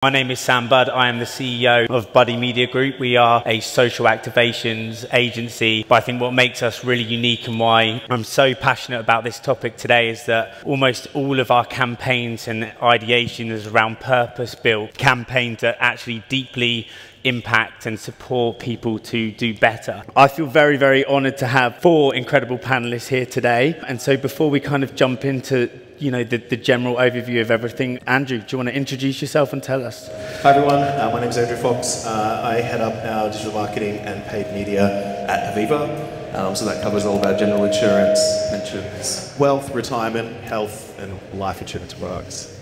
My name is Sam Budd. I am the CEO of Buddy Media Group. We are a social activations agency, but I think what makes us really unique and why I'm so passionate about this topic today is that almost all of our campaigns and ideation is around purpose-built campaigns that actually deeply impact and support people to do better. I feel very, very honoured to have 4 incredible panellists here today. And so before we kind of jump into the general overview of everything, Andrew, do you want to introduce yourself and tell us? Hi everyone, my name is Andrew Fox. I head up our digital marketing and paid media at Aviva. So that covers all of our general insurance, pensions, wealth, retirement, health and life insurance products.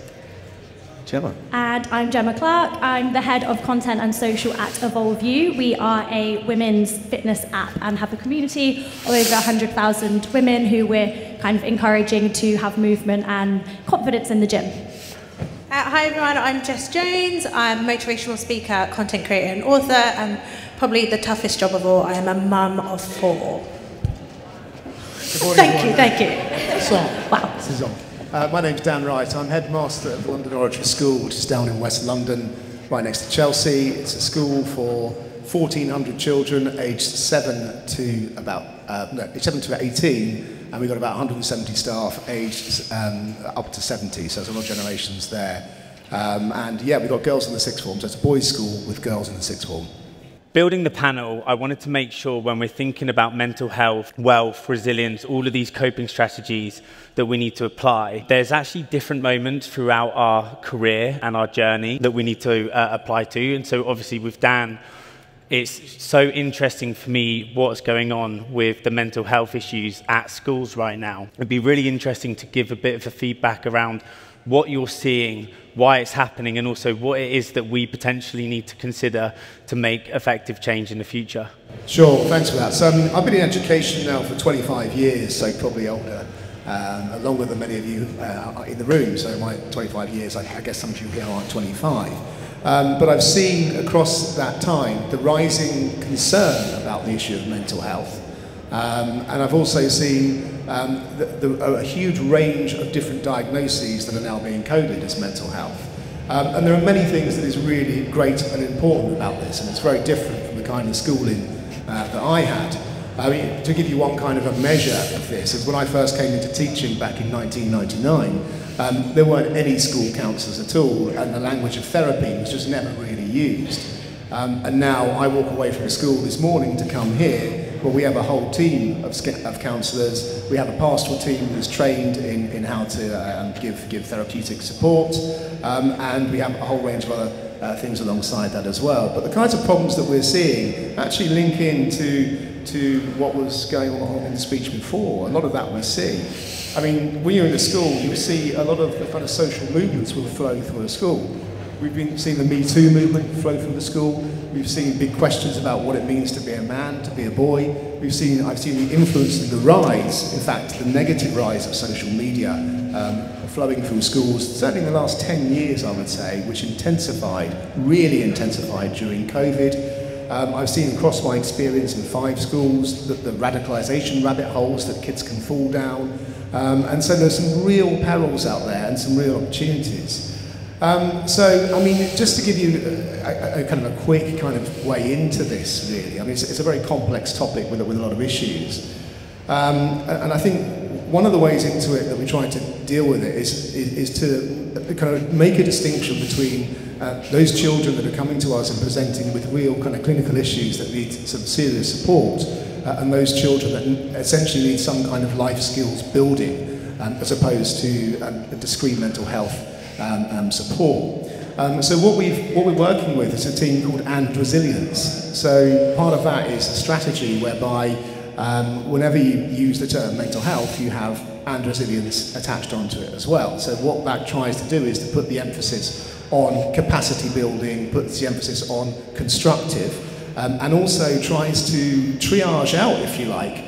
Gemma. And I'm Gemma Clark. I'm the head of content and social at Evolve You. We are a women's fitness app and have a community of over 100,000 women who we're kind of encouraging to have movement and confidence in the gym. Hi everyone, I'm Jess Jones. I'm a motivational speaker, content creator and author, and probably the toughest job of all, I am a mum of 4. Thank you. So, Wow. this is on. My name's Dan Wright. I'm headmaster of the London Oratory School, which is down in West London, right next to Chelsea. It's a school for 1,400 children aged 7 to about 18, and we've got about 170 staff aged up to 70, so there's a lot of generations there. And yeah, we've got girls in the sixth form, so it's a boys' school with girls in the sixth form. Building the panel, I wanted to make sure when we're thinking about mental health, wealth, resilience, all of these coping strategies that we need to apply, there's actually different moments throughout our career and our journey that we need to apply to. And so obviously with Dan, it's so interesting for me what's going on with the mental health issues at schools right now. It'd be really interesting to give a bit of a feedback around what you're seeing, why it's happening, and also what it is that we potentially need to consider to make effective change in the future. Sure, thanks for that. So I've been in education now for 25 years, so probably older, longer than many of you in the room. So my 25 years, I guess some of you here aren't 25. But I've seen across that time the rising concern about the issue of mental health. And I've also seen a huge range of different diagnoses that are now being coded as mental health. And there are many things that is really great and important about this, and it's very different from the kind of schooling that I had. I mean, to give you one kind of a measure of this, is when I first came into teaching back in 1999, there weren't any school counsellors at all, and the language of therapy was just never really used. And now I walk away from school this morning to come here, where we have a whole team of counsellors. We have a pastoral team who's trained in how to give therapeutic support, and we have a whole range of other things alongside that as well. But the kinds of problems that we're seeing actually link into what was going on in the speech before. A lot of that we see. I mean, when you're in the school, you see a lot of the kind of social movements will flow through a school. We've been seeing the Me Too movement flow from the school. We've seen big questions about what it means to be a man, to be a boy. I've seen the influence and the rise, in fact, the negative rise of social media flowing from schools, certainly in the last 10 years, I would say, which really intensified during COVID. I've seen across my experience in 5 schools the radicalisation rabbit holes that kids can fall down. And so there's some real perils out there and some real opportunities. So, I mean, just to give you a kind of a quick kind of way into this, really, I mean, it's a very complex topic with a lot of issues. And I think one of the ways into it that we're trying to deal with it is to kind of make a distinction between those children that are coming to us and presenting with real kind of clinical issues that need some serious support, and those children that essentially need some kind of life skills building, as opposed to discrete mental health support. So what we're working with is a team called And Resilience. So part of that is a strategy whereby whenever you use the term mental health, you have And Resilience attached onto it as well. So what that tries to do is to put the emphasis on capacity building, puts the emphasis on constructive, and also tries to triage out, if you like,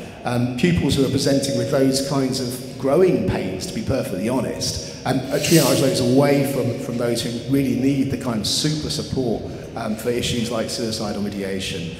pupils who are presenting with those kinds of growing pains, to be perfectly honest, and triage those away from those who really need the kind of super support for issues like suicidal ideation.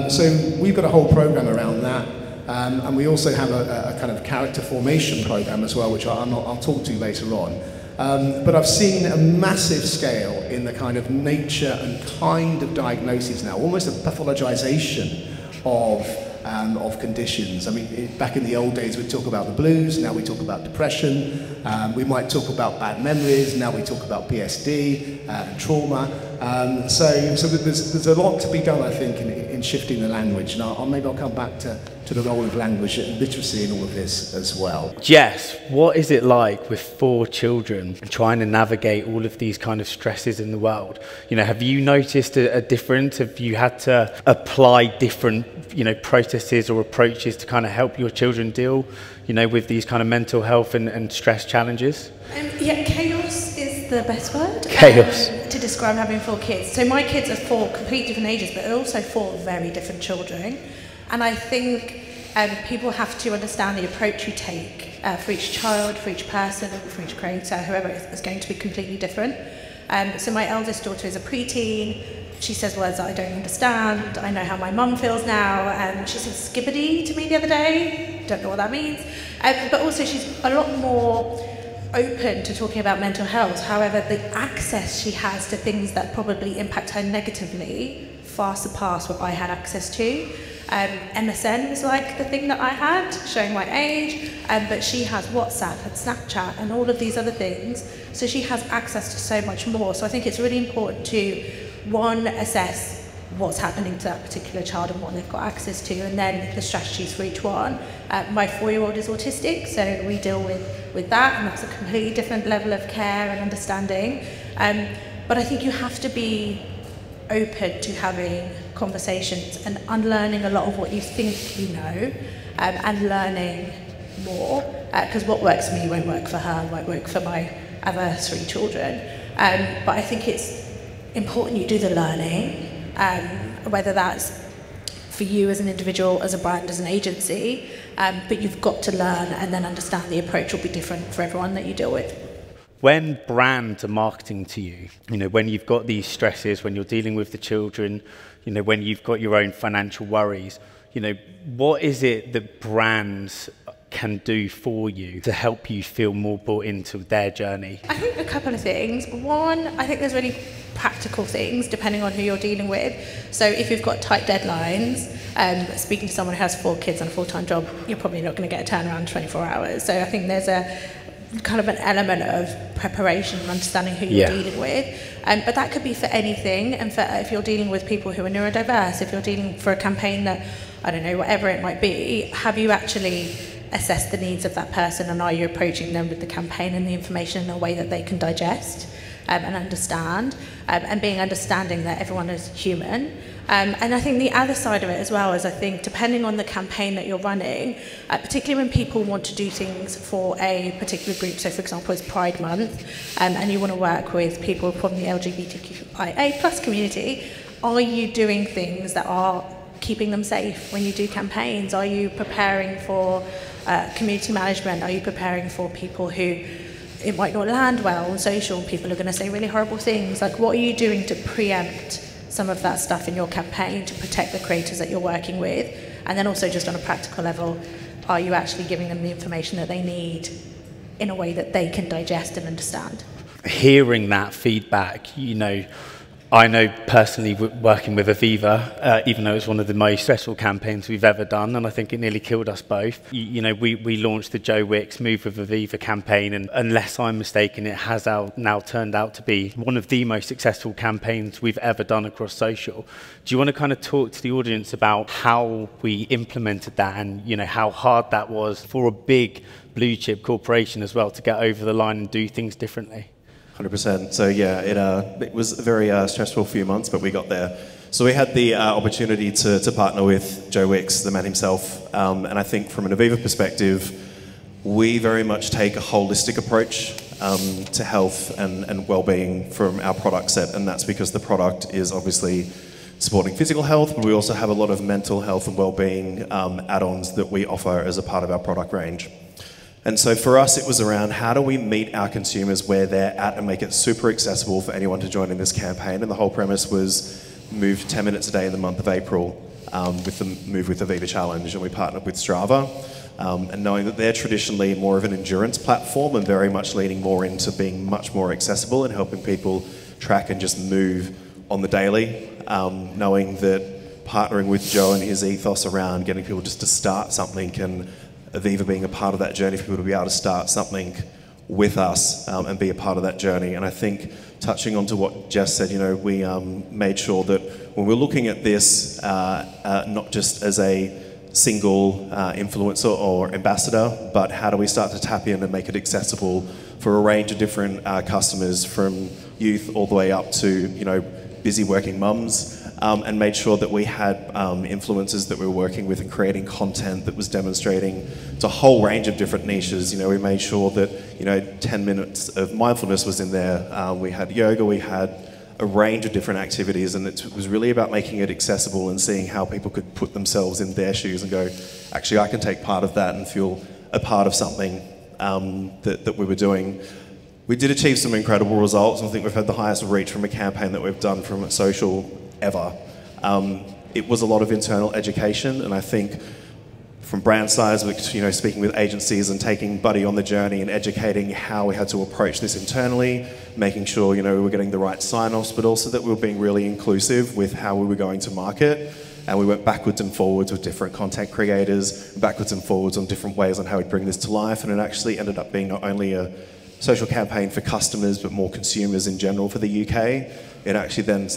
So we've got a whole program around that, and we also have a kind of character formation program as well, which I'll talk to later on. But I've seen a massive scale in the kind of nature and kind of diagnoses now, almost a pathologization of conditions. I mean, back in the old days, we'd talk about the blues, now we talk about depression, we might talk about bad memories, now we talk about PSD and trauma. So there's a lot to be done, I think, in shifting the language, and maybe I'll come back to the role of language and literacy in all of this as well. Jess, what is it like with 4 children trying to navigate all of these kind of stresses in the world? You know, have you noticed a difference? Have you had to apply different, processes or approaches to kind of help your children deal, with these kind of mental health and stress challenges? Yeah, chaos is the best word. Chaos. To describe having 4 kids. So my kids are 4 completely different ages, but they're also 4 very different children. And I think people have to understand the approach you take for each child, for each person, for each creator, whoever is going to be completely different. So my eldest daughter is a preteen. She says words that I don't understand. I know how my mum feels now. She said skibbity to me the other day. Don't know what that means. But also she's a lot more open to talking about mental health. However, the access she has to things that probably impact her negatively far surpass what I had access to. MSN was like the thing that I had, showing my age, but she has WhatsApp and Snapchat and all of these other things, so she has access to so much more. So I think it's really important to, one, assess what's happening to that particular child and what they've got access to, and then the strategies for each one. My 4-year-old is autistic, so we deal with that, and that's a completely different level of care and understanding. But I think you have to be open to having conversations and unlearning a lot of what you think you know, and learning more, because what works for me won't work for her, won't work for my other 3 children. But I think it's important you do the learning, whether that's for you as an individual, as a brand, as an agency, but you've got to learn and then understand the approach will be different for everyone that you deal with. When brands are marketing to you, when you've got these stresses, when you're dealing with the children, when you've got your own financial worries, what is it that brands can do for you to help you feel more brought into their journey? I think a couple of things. One, I think there's really practical things depending on who you're dealing with. So if you've got tight deadlines, speaking to someone who has 4 kids and a full-time job, you're probably not going to get a turnaround in 24 hours. So I think there's a kind of an element of preparation and understanding who you're dealing with. But that could be for anything, and if you're dealing with people who are neurodiverse, if you're dealing for a campaign that, I don't know, whatever it might be, have you actually assessed the needs of that person, and are you approaching them with the campaign and the information in a way that they can digest and understand, and being understanding that everyone is human. And I think the other side of it as well is, I think, depending on the campaign that you're running, particularly when people want to do things for a particular group, so for example it's Pride Month, and you want to work with people from the LGBTQIA+ community, are you doing things that are keeping them safe when you do campaigns? Are you preparing for community management? Are you preparing for people who it might not land well on social, people are going to say really horrible things? Like, what are you doing to preempt some of that stuff in your campaign to protect the creators that you're working with? And then also, just on a practical level, are you actually giving them the information that they need in a way that they can digest and understand? Hearing that feedback, I know personally working with Aviva, even though it's one of the most stressful campaigns we've ever done, and I think it nearly killed us both. We launched the Joe Wicks Move with Aviva campaign, and unless I'm mistaken, it has now turned out to be one of the most successful campaigns we've ever done across social. Do you want to kind of talk to the audience about how we implemented that, and how hard that was for a big blue chip corporation as well to get over the line and do things differently? 100%. So yeah, it was a very stressful few months, but we got there. So we had the opportunity to partner with Joe Wicks, the man himself, and I think from an Aviva perspective, we very much take a holistic approach to health and well-being from our product set, and that's because the product is obviously supporting physical health, but we also have a lot of mental health and well-being add-ons that we offer as a part of our product range. And so for us, it was around how do we meet our consumers where they're at and make it super accessible for anyone to join in this campaign. And the whole premise was move 10 minutes a day in the month of April with the Move with Aviva challenge. And we partnered with Strava and knowing that they're traditionally more of an endurance platform and very much leaning more into being much more accessible and helping people track and just move on the daily, knowing that partnering with Joe and his ethos around getting people just to start something and Aviva being a part of that journey for people to be able to start something with us and be a part of that journey. And I think touching on to what Jess said, we made sure that when we're looking at this, not just as a single influencer or ambassador, but how do we start to tap in and make it accessible for a range of different customers, from youth all the way up to busy working mums, and made sure that we had influencers that we were working with and creating content that was demonstrating to a whole range of different niches. We made sure that 10 minutes of mindfulness was in there. We had yoga, we had a range of different activities, and it was really about making it accessible and seeing how people could put themselves in their shoes and go, actually, I can take part of that and feel a part of something that we were doing. We did achieve some incredible results. I think we've had the highest reach from a campaign that we've done from social ever. It was a lot of internal education, and I think from brand sides, speaking with agencies and taking Buddy on the journey and educating how we had to approach this internally, making sure we were getting the right sign-offs, but also that we were being really inclusive with how we were going to market. And we went backwards and forwards with different content creators, backwards and forwards on different ways on how we'd bring this to life. And it actually ended up being not only a social campaign for customers, but more consumers in general for the UK. It actually then,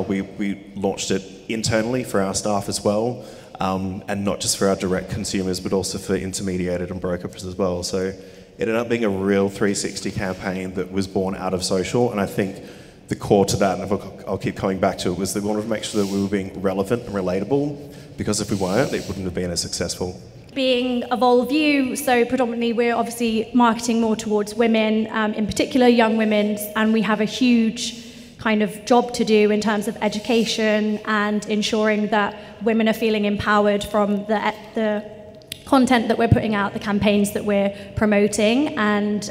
we launched it internally for our staff as well, and not just for our direct consumers, but also for intermediated and brokers as well. So it ended up being a real 360 campaign that was born out of social. And I think the core to that, and I'll keep coming back to it, was that we wanted to make sure that we were being relevant and relatable, because if we weren't, it wouldn't have been as successful. Being Evolve You, so predominantly we're obviously marketing more towards women, in particular young women, and we have a huge kind of job to do in terms of education and ensuring that women are feeling empowered from the content that we're putting out, the campaigns that we're promoting. And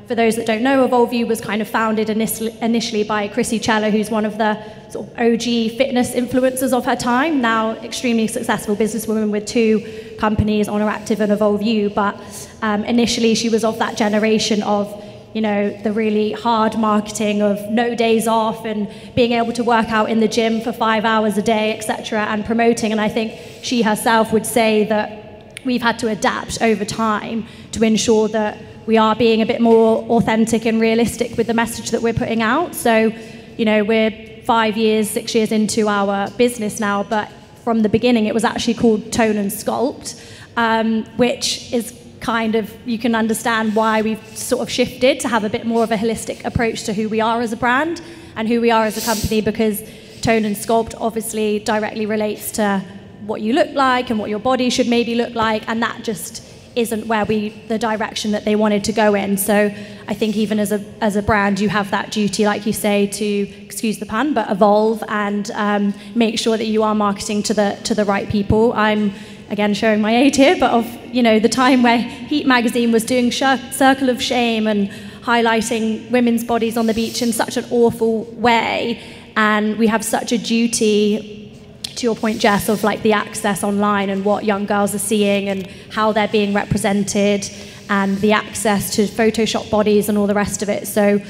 for those that don't know, Evolve You was kind of founded initially by Chrissy Chella, who's one of the sort of OG fitness influencers of her time, now extremely successful businesswoman with 2 companies, Honor Active and Evolve You. But initially she was of that generation of the really hard marketing of no days off and being able to work out in the gym for 5 hours a day, etc., and promoting. And I think she herself would say that we've had to adapt over time to ensure that we are being a bit more authentic and realistic with the message that we're putting out. So, we're 5 years, 6 years into our business now, but from the beginning it was actually called Tone and Sculpt, which is kind of, you can understand why we've sort of shifted to have a bit more of a holistic approach to who we are as a brand and who we are as a company, because Tone and Sculpt obviously directly relates to what you look like and what your body should maybe look like, and that just isn't where the direction that they wanted to go in. So I think even as a brand, you have that duty, like you say, to, excuse the pun, but evolve and make sure that you are marketing to the right people. I'm again showing my age here, but of the time where Heat magazine was doing Circle of Shame and highlighting women's bodies on the beach in such an awful way, and we have such a duty, to your point, Jess, of like the access online and what young girls are seeing and how they're being represented, and the access to Photoshop bodies and all the rest of it. So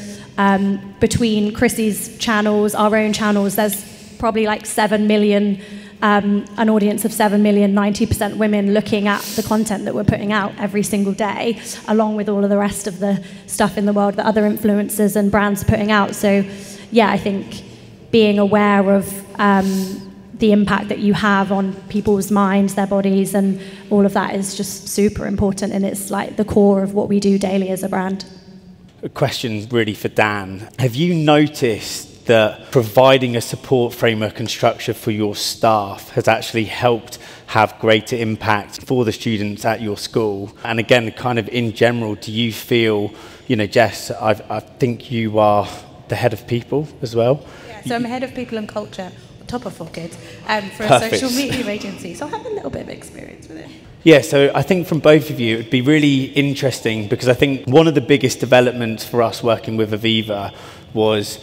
between Chrissy's channels, our own channels, there's probably like 7 million, an audience of 7 million, 90% women looking at the content that we're putting out every single day, along with all of the rest of the stuff in the world that other influencers and brands are putting out. So yeah, I think being aware of the impact that you have on people's minds, their bodies, and all of that is just super important, and it's like the core of what we do daily as a brand. A question really for Dan. Have you noticed that providing a support framework and structure for your staff has actually helped have greater impact for the students at your school? And again, kind of in general, do you feel, Jess, I think you are the head of people as well? Yeah, so I'm head of people and culture, on top of 4 kids, for Perfect. a social media agency. So I have a little bit of experience with it. Yeah, so I think from both of you, it would be really interesting, because I think one of the biggest developments for us working with Aviva was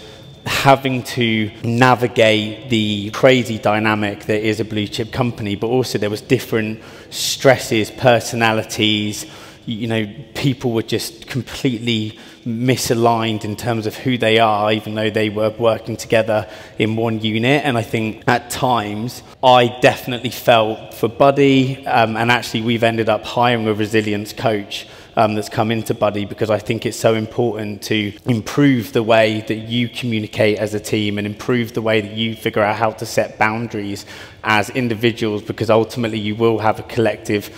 having to navigate the crazy dynamic that is a blue chip company, but also there was different stresses, personalities, you know, people were just completely misaligned in terms of who they are, even though they were working together in one unit. And I think at times I definitely felt for Buddy, and actually we've ended up hiring a resilience coach that's come into Buddy, because I think it's so important to improve the way that you communicate as a team and improve the way that you figure out how to set boundaries as individuals, because ultimately you will have a collective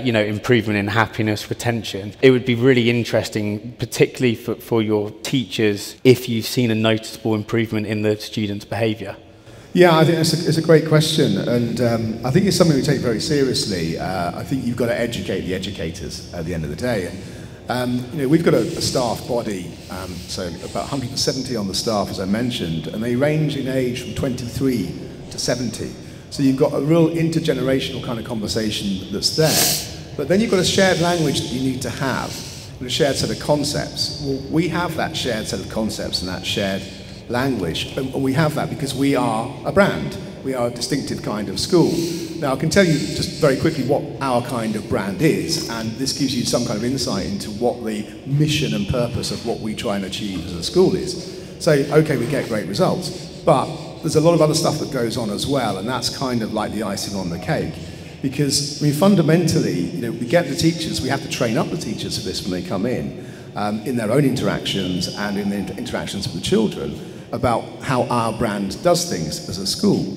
you know, improvement in happiness, retention. It would be really interesting, particularly for your teachers, if you've seen a noticeable improvement in the students' behaviour. Yeah, I think it's a great question, and I think it's something we take very seriously. I think you've got to educate the educators at the end of the day. And, you know, we've got a staff body, so about 170 on the staff, as I mentioned, and they range in age from 23 to 70. So you've got a real intergenerational kind of conversation that's there. But then you've got a shared language that you need to have, and a shared set of concepts. Well, we have that shared set of concepts and that shared language, and we have that because we are a brand. We are a distinctive kind of school. Now, I can tell you just very quickly what our kind of brand is, and this gives you some kind of insight into what the mission and purpose of what we try and achieve as a school is. So, okay, we get great results, but there's a lot of other stuff that goes on as well, and that's kind of like the icing on the cake. Because, I mean, fundamentally, you know, we get the teachers, we have to train up the teachers for this when they come in their own interactions and in the interactions with the children, about how our brand does things as a school.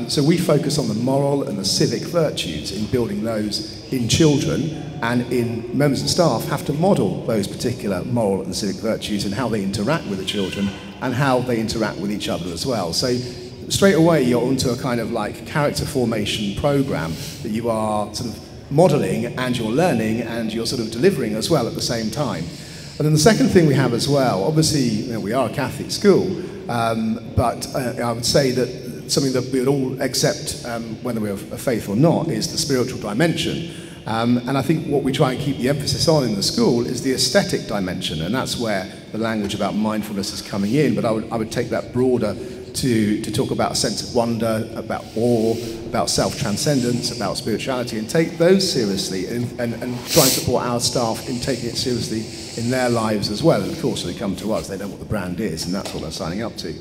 So we focus on the moral and the civic virtues in building those in children, and in members of staff have to model those particular moral and civic virtues in how they interact with the children and how they interact with each other as well. So straight away you're onto a kind of like character formation program that you are sort of modeling and you're learning and you're sort of delivering as well at the same time. And then the second thing we have as well, obviously, you know, we are a Catholic school, but I would say that something that we would all accept, whether we're of faith or not, is the spiritual dimension. And I think what we try and keep the emphasis on in the school is the aesthetic dimension, and that's where the language about mindfulness is coming in. But I would take that broader to talk about a sense of wonder, about awe, about self-transcendence, about spirituality, and take those seriously and try and support our staff in taking it seriously in their lives as well. And of course, when they come to us, they know what the brand is, and that's what they're signing up to.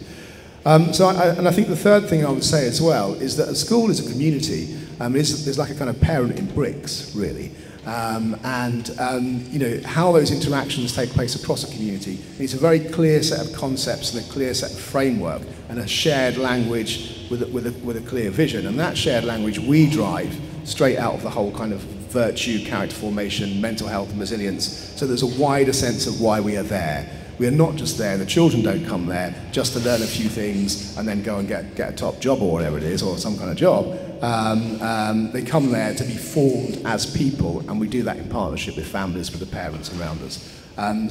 I think the third thing I would say as well is that a school is a community. There's like a kind of parent in bricks, really. You know, how those interactions take place across a community needs a very clear set of concepts and a clear set of framework and a shared language with a clear vision. And that shared language we drive straight out of the whole kind of virtue, character formation, mental health and resilience. So there's a wider sense of why we are there. We are not just there, the children don't come there just to learn a few things and then go and get a top job or whatever it is, or some kind of job. They come there to be formed as people, and we do that in partnership with families, with the parents around us.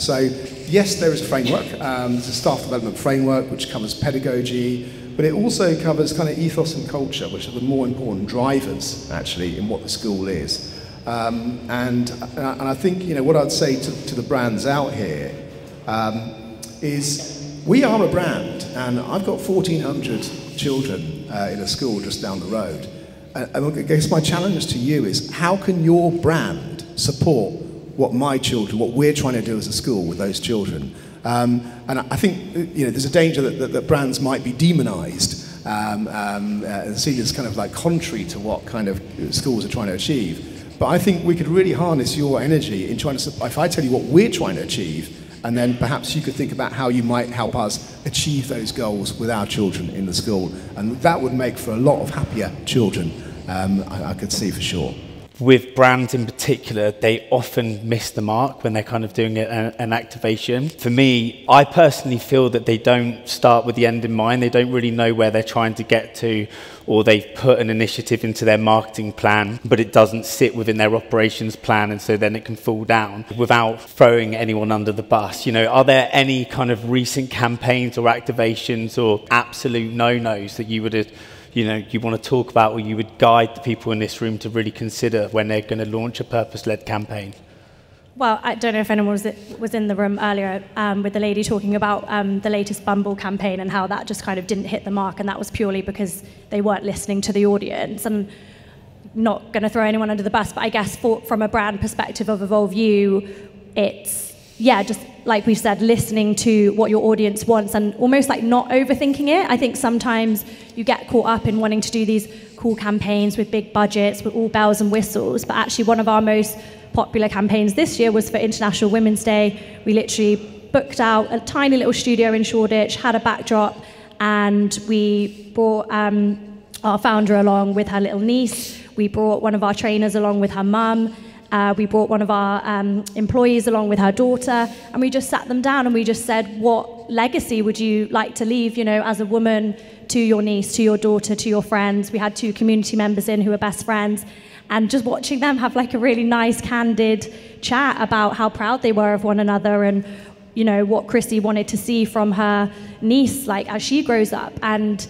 So yes, there is a framework. There's a staff development framework which covers pedagogy, but it also covers kind of ethos and culture, which are the more important drivers actually in what the school is. And I think, you know, what I'd say to the brands out here is we are a brand, and I've got 1,400 children in a school just down the road. And I guess my challenge to you is, how can your brand support what my children, what we're trying to do as a school with those children? And I think, you know, there's a danger that brands might be demonized and seen as kind of like contrary to what kind of schools are trying to achieve. But I think we could really harness your energy in trying to, if I tell you what we're trying to achieve, and then perhaps you could think about how you might help us achieve those goals with our children in the school. And that would make for a lot of happier children, I could see for sure. With brands in particular, they often miss the mark when they're kind of doing an activation. For me, I personally feel that they don't start with the end in mind. They don't really know where they're trying to get to, or they've put an initiative into their marketing plan, but it doesn't sit within their operations plan, and so then it can fall down without throwing anyone under the bus. You know, are there any kind of recent campaigns or activations or absolute no-nos that you would have, you know, you want to talk about, or you would guide the people in this room to really consider when they're going to launch a purpose-led campaign? Well, I don't know if anyone was in the room earlier with the lady talking about the latest Bumble campaign and how that just kind of didn't hit the mark, and that was purely because they weren't listening to the audience. And not going to throw anyone under the bus, but I guess from a brand perspective of Evolve You, it's, just like we said, listening to what your audience wants and almost like not overthinking it. I think sometimes you get caught up in wanting to do these cool campaigns with big budgets, with all bells and whistles, but actually one of our most popular campaigns this year was for International Women's Day. We literally booked out a tiny little studio in Shoreditch, had a backdrop, and we brought our founder along with her little niece. We brought one of our trainers along with her mum. We brought one of our employees along with her daughter, and we just sat them down and we just said, what legacy would you like to leave, as a woman, to your niece, to your daughter, to your friends? We had 2 community members in who were best friends, and just watching them have like a really nice, candid chat about how proud they were of one another and, what Chrissy wanted to see from her niece, like as she grows up. And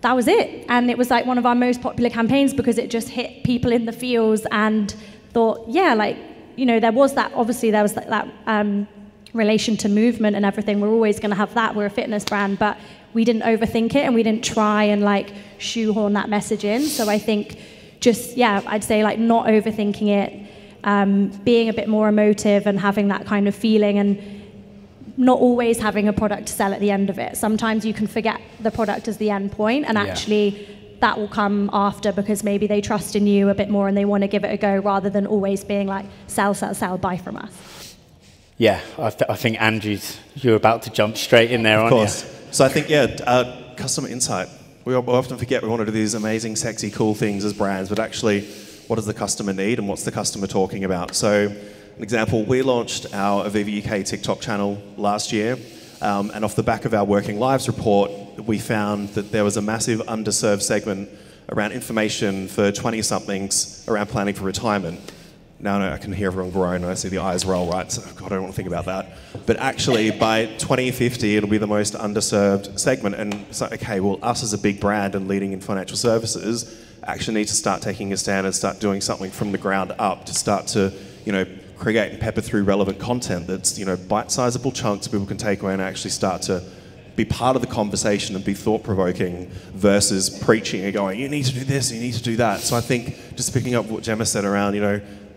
that was it. And it was like one of our most popular campaigns because it just hit people in the feels and thought, there was that, obviously there was that relation to movement and everything. We're always going to have that. We're a fitness brand, but we didn't overthink it and we didn't try and shoehorn that message in. So I think I'd say not overthinking it, being a bit more emotive and having that kind of feeling, and not always having a product to sell at the end of it. Sometimes you can forget the product as the end point, and actually that will come after because maybe they trust in you a bit more and they want to give it a go rather than always being like, sell, buy from us. Yeah, I think Andrew's, you're about to jump straight in there, aren't you? Of course. So I think, customer insight. We often forget we want to do these amazing, sexy, cool things as brands, but actually, what does the customer need and what's the customer talking about? So, an example, we launched our Aviva UK TikTok channel last year, and off the back of our Working Lives report, we found that there was a massive underserved segment around information for 20-somethings around planning for retirement. Now I can hear everyone groan and I see the eyes roll, right? So, God, I don't want to think about that. But actually, by 2050, it'll be the most underserved segment. And it's like, okay, well, us as a big brand and leading in financial services actually need to start taking a stand and start doing something from the ground up to start to, create and pepper through relevant content that's, bite-sizable chunks people can take away and actually start to be part of the conversation and be thought-provoking versus preaching and going, you need to do this, you need to do that. So I think just picking up what Gemma said around,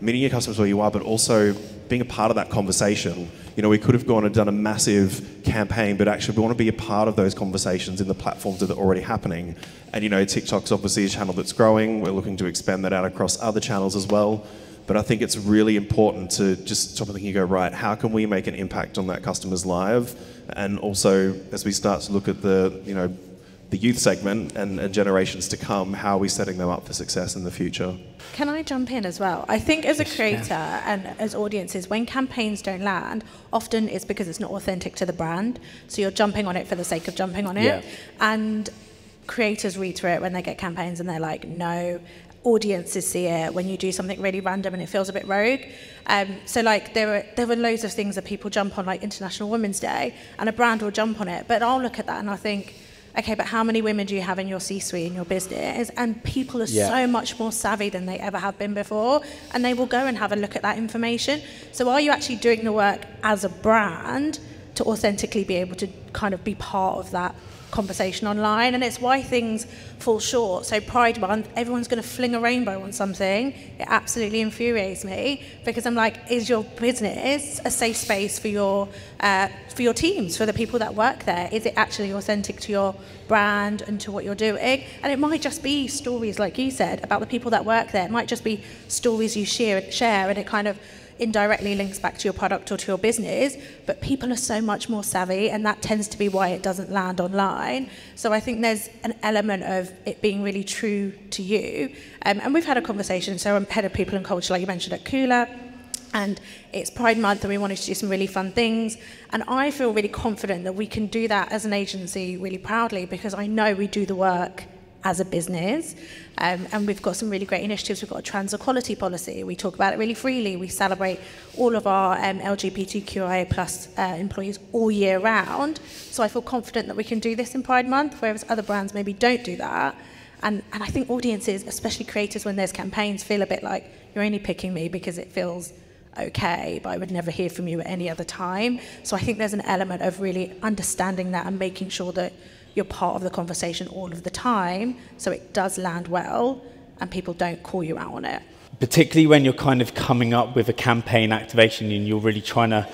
meeting your customers where you are, but also being a part of that conversation. We could have gone and done a massive campaign, but actually we want to be a part of those conversations in the platforms that are already happening. And TikTok's obviously a channel that's growing. We're looking to expand that out across other channels as well. But I think it's really important to just stop and think and go, right, how can we make an impact on that customer's life? And also, as we start to look at the youth segment and generations to come, how are we setting them up for success in the future? Can I jump in as well? I think as a creator and as audiences, when campaigns don't land, often it's because it's not authentic to the brand. So you're jumping on it for the sake of jumping on it. Yeah. And creators read through it when they get campaigns and they're like, no. Audiences see it when you do something really random and it feels a bit rogue. So there were loads of things that people jump on, like International Women's Day, and a brand will jump on it. But I'll look at that and I think, okay, but how many women do you have in your C-suite, in your business? And people are so much more savvy than they ever have been before, and they will go and have a look at that information. So are you actually doing the work as a brand to authentically be able to kind of be part of that conversation online? And it's why things fall short. So Pride Month, everyone's going to fling a rainbow on something. It absolutely infuriates me because I'm like, is your business a safe space for your teams, for the people that work there? Is it actually authentic to your brand and to what you're doing? And it might just be stories, like you said, about the people that work there. It might just be stories you share and it kind of indirectly links back to your product or to your business, but people are so much more savvy, and that tends to be why it doesn't land online. So I think there's an element of it being really true to you. And we've had a conversation, so I'm head of people and culture, like you mentioned, at Cooler, and it's Pride Month and we wanted to do some really fun things, and I feel really confident that we can do that as an agency really proudly because I know we do the work as a business, and we've got some really great initiatives. We've got a trans equality policy. We talk about it really freely. We celebrate all of our LGBTQIA plus employees all year round. So I feel confident that we can do this in Pride Month, whereas other brands maybe don't do that. And I think audiences, especially creators, when there's campaigns, feel a bit like you're only picking me because it feels okay, but I would never hear from you at any other time. So I think there's an element of really understanding that and making sure that you're part of the conversation all of the time, so it does land well and people don't call you out on it. Particularly when you're kind of coming up with a campaign activation and you're really trying to,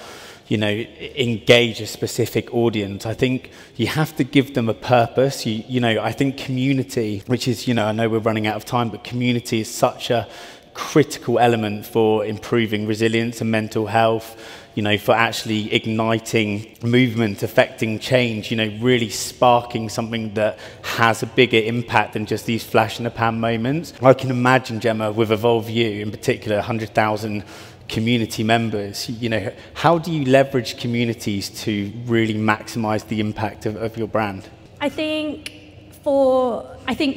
you know, engage a specific audience. I think you have to give them a purpose. You know, I think community, which is, you know, I know we're running out of time, but community is such a critical element for improving resilience and mental health, you know, for actually igniting movement, affecting change, you know, really sparking something that has a bigger impact than just these flash in the pan moments. I can imagine, Gemma, with Evolve You in particular, 100,000 community members, you know, how do you leverage communities to really maximize the impact of your brand? I think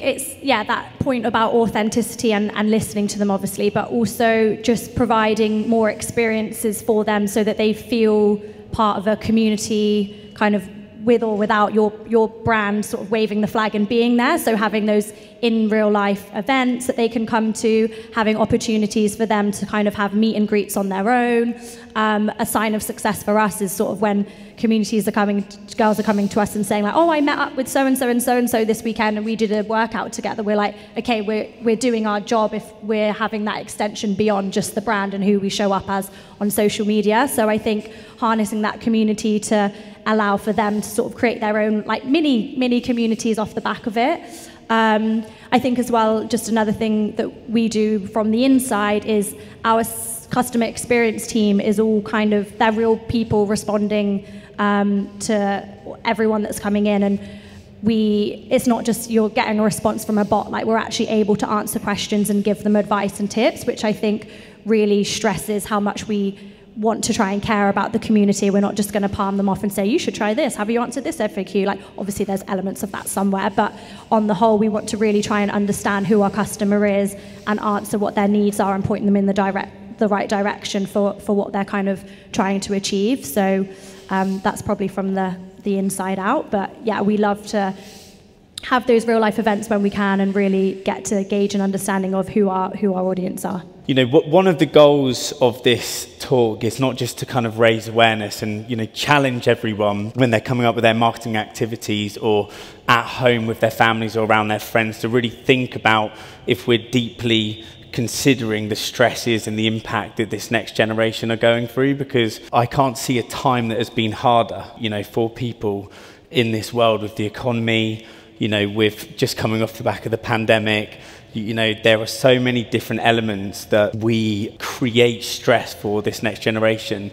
it's, yeah, that point about authenticity and listening to them, obviously, but also just providing more experiences for them so that they feel part of a community, kind of with or without your brand sort of waving the flag and being there. So having those in real life events that they can come to, having opportunities for them to kind of have meet and greets on their own. A sign of success for us is sort of when communities are coming, girls are coming to us and saying like, oh, I met up with so-and-so and so-and-so this weekend and we did a workout together. We're like, okay, we're doing our job if we're having that extension beyond just the brand and who we show up as on social media. So I think harnessing that community to allow for them to sort of create their own like mini communities off the back of it. I think as well, just another thing that we do from the inside is our customer experience team is all kind of, they're real people responding to everyone that's coming in, and it's not just you're getting a response from a bot, like we're actually able to answer questions and give them advice and tips, which I think really stresses how much we want to try and care about the community. We're not just going to palm them off and say, you should try this, have you answered this FAQ? Like, obviously there's elements of that somewhere, but on the whole, we want to really try and understand who our customer is and answer what their needs are and point them in the right direction for what they're kind of trying to achieve. So that's probably from the inside out. But yeah, we love to have those real life events when we can and really get to gauge an understanding of who our audience are. You know, one of the goals of this talk is not just to kind of raise awareness and, you know, challenge everyone when they're coming up with their marketing activities or at home with their families or around their friends to really think about if we're deeply considering the stresses and the impact that this next generation are going through, because I can't see a time that has been harder, you know, for people in this world with the economy, you know, with just coming off the back of the pandemic. You know, there are so many different elements that we create stress for this next generation.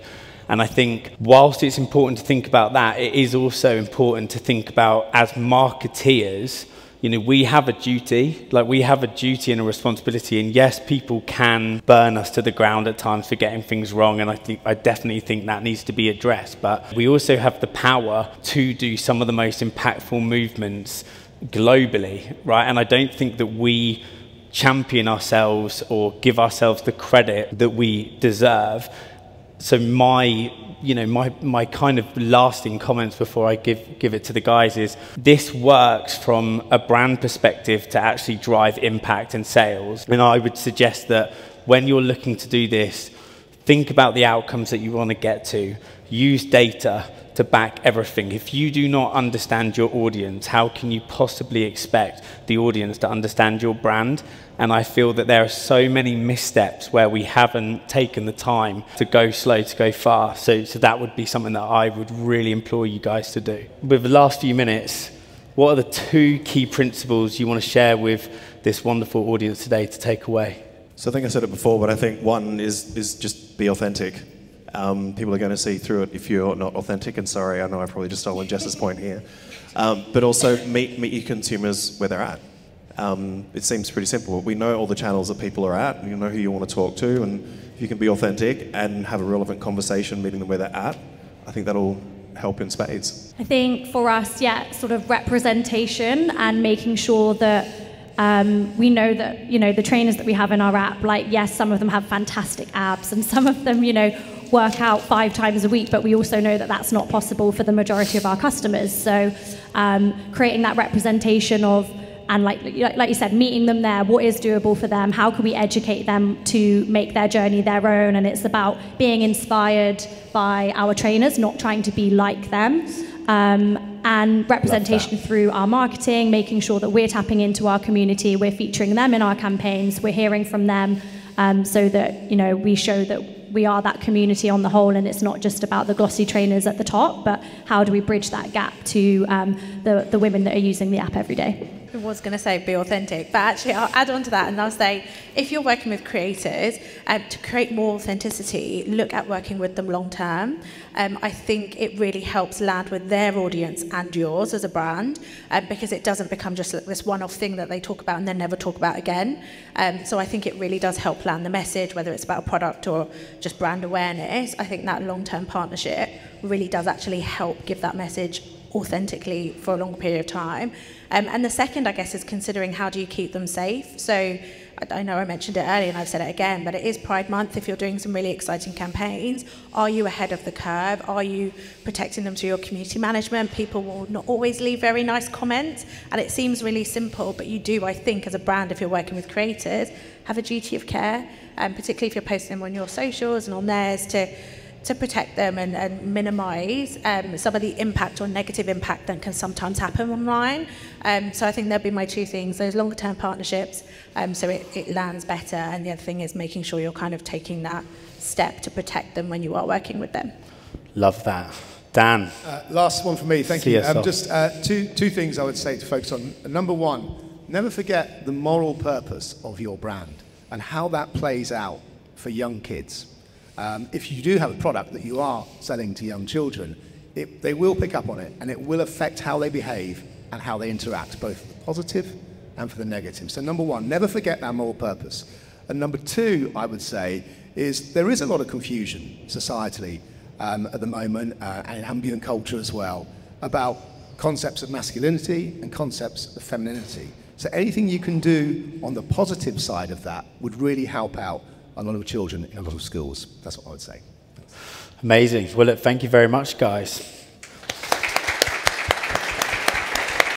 And I think whilst it's important to think about that, it is also important to think about, as marketeers, you know, we have a duty, and a responsibility. And yes, people can burn us to the ground at times for getting things wrong. And I definitely think that needs to be addressed. But we also have the power to do some of the most impactful movements globally, right? And I don't think that we champion ourselves or give ourselves the credit that we deserve. So my kind of lasting comments before I give it to the guys is, this works from a brand perspective to actually drive impact and sales. And I would suggest that when you're looking to do this, think about the outcomes that you want to get to. Use data to back everything. If you do not understand your audience, how can you possibly expect the audience to understand your brand? And I feel that there are so many missteps where we haven't taken the time to go slow to go fast. So that would be something that I would really implore you guys to do. With the last few minutes, what are the 2 key principles you want to share with this wonderful audience today to take away? So I think I said it before, but I think one is just be authentic. People are going to see through it if you're not authentic, and sorry, I know I've probably just stolen Jess's point here. But also meet your consumers where they're at. It seems pretty simple. We know all the channels that people are at, and you know who you want to talk to, and if you can be authentic and have a relevant conversation meeting them where they're at, I think that'll help in spades. I think for us, yeah, sort of representation and making sure that we know that, you know, the trainers that we have in our app, like, yes, some of them have fantastic abs and some of them, you know, work out 5 times a week, but we also know that that's not possible for the majority of our customers. So creating that representation of and like you said, meeting them there, what is doable for them, how can we educate them to make their journey their own, and it's about being inspired by our trainers, not trying to be like them, and representation through our marketing, making sure that we're tapping into our community, we're featuring them in our campaigns, we're hearing from them, so that, you know, we show that we are that community on the whole, and it's not just about the glossy trainers at the top, but how do we bridge that gap to the women that are using the app every day. I was going to say be authentic, but actually I'll add on to that and I'll say, if you're working with creators, to create more authenticity, look at working with them long term. I think it really helps land with their audience and yours as a brand, because it doesn't become just this one-off thing that they talk about and then never talk about again. So I think it really does help land the message, whether it's about a product or just brand awareness. I think that long-term partnership really does actually help give that message authentically for a long period of time. And the second, I guess, is considering how do you keep them safe. So I know I mentioned it earlier and I've said it again, but it is Pride Month. If you're doing some really exciting campaigns, are you ahead of the curve? Are you protecting them through your community management? People will not always leave very nice comments, and it seems really simple, but you do, I think, as a brand, if you're working with creators, have a duty of care, particularly if you're posting them on your socials and on theirs, to protect them and minimise some of the impact or negative impact that can sometimes happen online. So I think that'd be my two things, those longer term partnerships, so it lands better, and the other thing is making sure you're kind of taking that step to protect them when you are working with them. Love that. Dan. Last one for me, thank you. CSR. Just two things I would say to focus on. Number one, never forget the moral purpose of your brand and how that plays out for young kids. If you do have a product that you are selling to young children, they will pick up on it, and it will affect how they behave and how they interact, both for the positive and for the negative. So number one, never forget that moral purpose. And number two, I would say, is there is a lot of confusion societally at the moment, and in ambient culture as well, about concepts of masculinity and concepts of femininity. So anything you can do on the positive side of that would really help out a lot of children in a lot of schools. That's what I would say. Amazing. Well, look, thank you very much, guys.